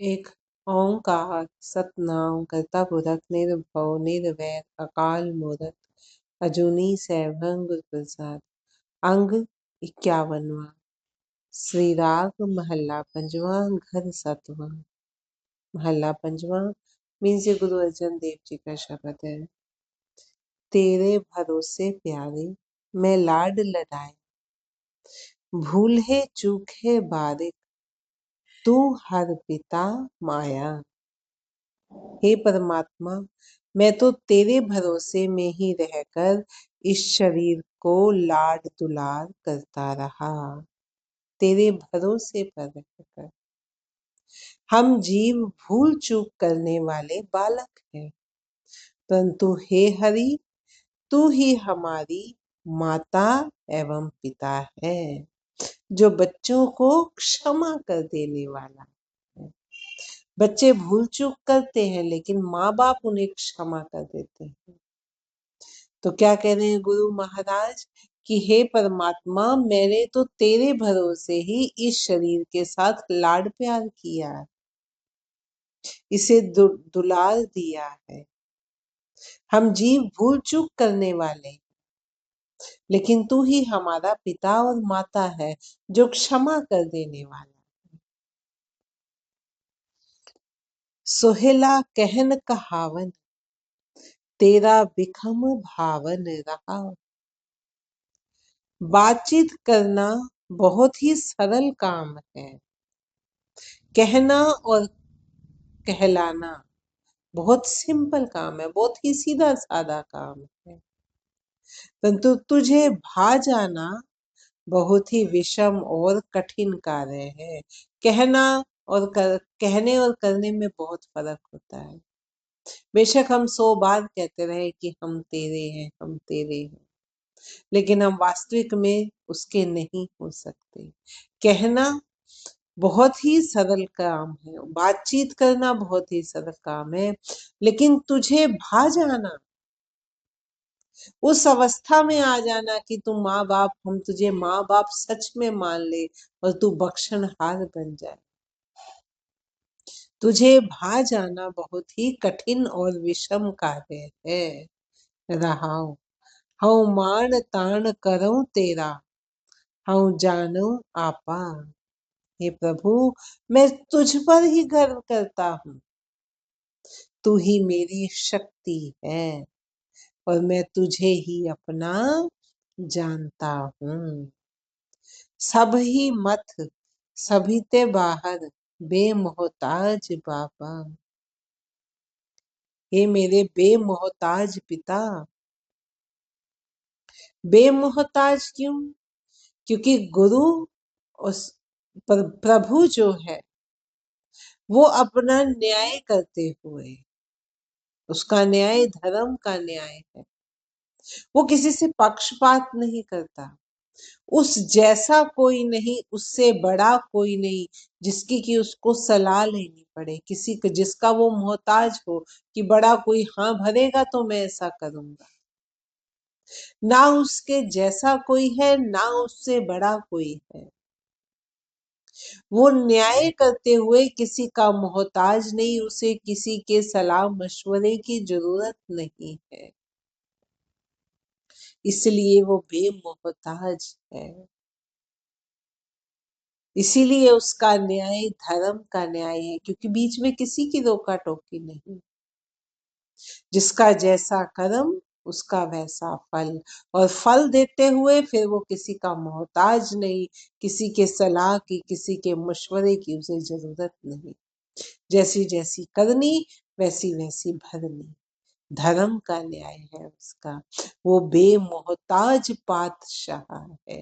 एक ओंकार सतनाम करता पुरख निर्भव निर्वैर अकाल मूरत अजूनी सैभं गुर प्रसाद। अंग 51वां। श्री राग महला पंजवा घर सातवां। महला पंजवा मीन्स ये गुरु अर्जन देव जी का शब्द है। तेरे भरोसे प्यारे मैं लाड लडाए, भूल है चूक है बारिक तू हर पिता माया। हे परमात्मा, मैं तो तेरे भरोसे में ही रहकर इस शरीर को लाड दुलार करता रहा। तेरे भरोसे पर रहकर हम जीव भूल चूक करने वाले बालक हैं, परंतु हे हरि, तू ही हमारी माता एवं पिता है, जो बच्चों को क्षमा कर देने वाला है। बच्चे भूल चूक करते हैं लेकिन माँ बाप उन्हें क्षमा कर देते हैं। तो क्या कह रहे हैं गुरु महाराज कि हे परमात्मा, मैंने तो तेरे भरोसे ही इस शरीर के साथ लाड प्यार किया, इसे दुलार दिया है। हम जीव भूल चूक करने वाले, लेकिन तू ही हमारा पिता और माता है, जो क्षमा कर देने वाला। सोहेला कहन कहावन, तेरा बिखम भावन रहा। बातचीत करना बहुत ही सरल काम है, कहना और कहलाना बहुत सिंपल काम है, बहुत ही सीधा साधा काम है। परंतु तुझे भा जाना बहुत ही विषम और कठिन कार्य है। कहना और कहने और करने में बहुत फर्क होता है। बेशक हम 100 बार कहते रहे कि हम तेरे हैं, हम तेरे हैं, लेकिन हम वास्तविक में उसके नहीं हो सकते। कहना बहुत ही सरल काम है, बातचीत करना बहुत ही सरल काम है, लेकिन तुझे भा जाना, उस अवस्था में आ जाना कि तू माँ बाप, हम तुझे माँ बाप सच में मान ले और तू बख्शनहार बन जाए। तुझे भा जाना बहुत ही कठिन और विषम कार्य है। रहाओ हऊँ मान तान करऊं तेरा, हऊँ जानू आपा। हे प्रभु, मैं तुझ पर ही गर्व करता हूँ, तू ही मेरी शक्ति है और मैं तुझे ही अपना जानता हूँ। सब ही मत सभी ते बाहर बेमोहताज बाबा। हे मेरे बेमोहताज पिता। बेमोहताज क्यों? क्योंकि गुरु उस प्रभु जो है वो अपना न्याय करते हुए, उसका न्याय धर्म का न्याय है, वो किसी से पक्षपात नहीं करता। उस जैसा कोई नहीं, उससे बड़ा कोई नहीं जिसकी कि उसको सलाह लेनी पड़े, किसी को जिसका वो मोहताज हो कि बड़ा कोई हाँ भरेगा तो मैं ऐसा करूंगा। ना उसके जैसा कोई है, ना उससे बड़ा कोई है। वो न्याय करते हुए किसी का मोहताज नहीं, उसे किसी के सलाह मशवरे की जरूरत नहीं है, इसलिए वो बेमोहताज है। इसीलिए उसका न्याय धर्म का न्याय है, क्योंकि बीच में किसी की रोका टोकी नहीं। जिसका जैसा कर्म उसका वैसा फल, और फल देते हुए फिर वो किसी का मोहताज नहीं, किसी के सलाह की, किसी के मशवरे की उसे जरूरत नहीं। जैसी जैसी करनी वैसी वैसी भरनी, धर्म का न्याय है उसका। वो बेमोहताज पातशाह है।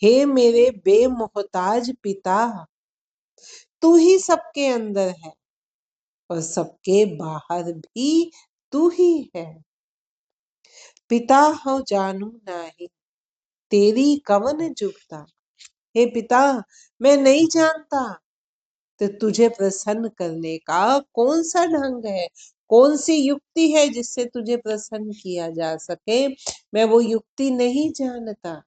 हे मेरे बेमोहताज पिता, तू ही सबके अंदर है और सबके बाहर भी तू ही है। पिता हो जानू नाही, तेरी कवन जुगता। हे पिता, मैं नहीं जानता तो तुझे प्रसन्न करने का कौन सा ढंग है, कौन सी युक्ति है जिससे तुझे प्रसन्न किया जा सके। मैं वो युक्ति नहीं जानता।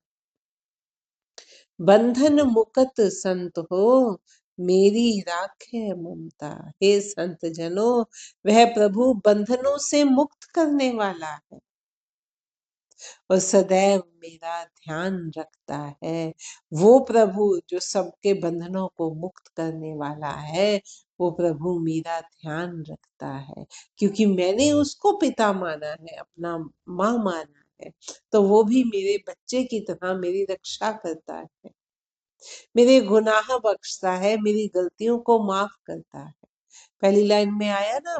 बंधन मुक्त संत हो, मेरी राखे ममता। हे संत जनों, वह प्रभु बंधनों से मुक्त करने वाला है और सदैव मेरा ध्यान रखता है। वो प्रभु जो सबके बंधनों को मुक्त करने वाला है, वो प्रभु मेरा ध्यान रखता है, क्योंकि मैंने उसको पिता माना है, अपना माँ माना है, तो वो भी मेरे बच्चे की तरह मेरी रक्षा करता है, मेरे गुनाह बख्शता है, मेरी गलतियों को माफ करता है। पहली लाइन में आया ना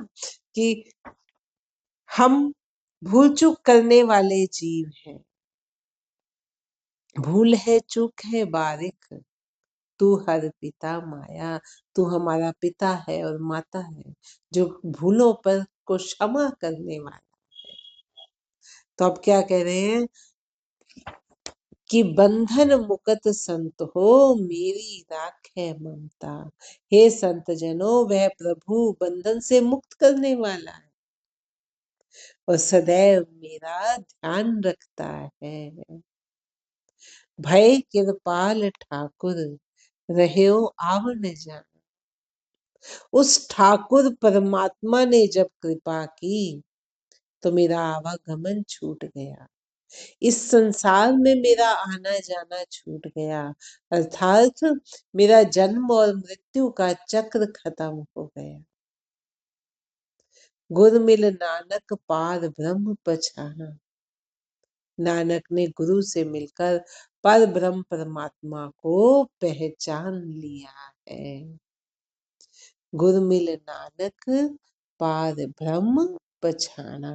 कि हम भूल चूक करने वाले जीव हैं, भूल है चूक है बारिक, तू हर पिता माया। तू हमारा पिता है और माता है, जो भूलों पर को क्षमा करने वाला। तो अब क्या कह रहे हैं कि बंधन मुक्त संत हो, मेरी राखे ममता। हे संत जनों, वह प्रभु बंधन से मुक्त करने वाला है और सदैव मेरा ध्यान रखता है। भय कृपाल ठाकुर, रह्यो आवन जान। उस ठाकुर परमात्मा ने जब कृपा की तो मेरा आवागमन छूट गया, इस संसार में मेरा आना जाना छूट गया, अर्थात मेरा जन्म और मृत्यु का चक्र खत्म हो गया। गुर मिल नानक पार ब्रह्म पछाना। नानक ने गुरु से मिलकर पर ब्रह्म परमात्मा को पहचान लिया है। गुर मिल नानक पार ब्रह्म पछाना।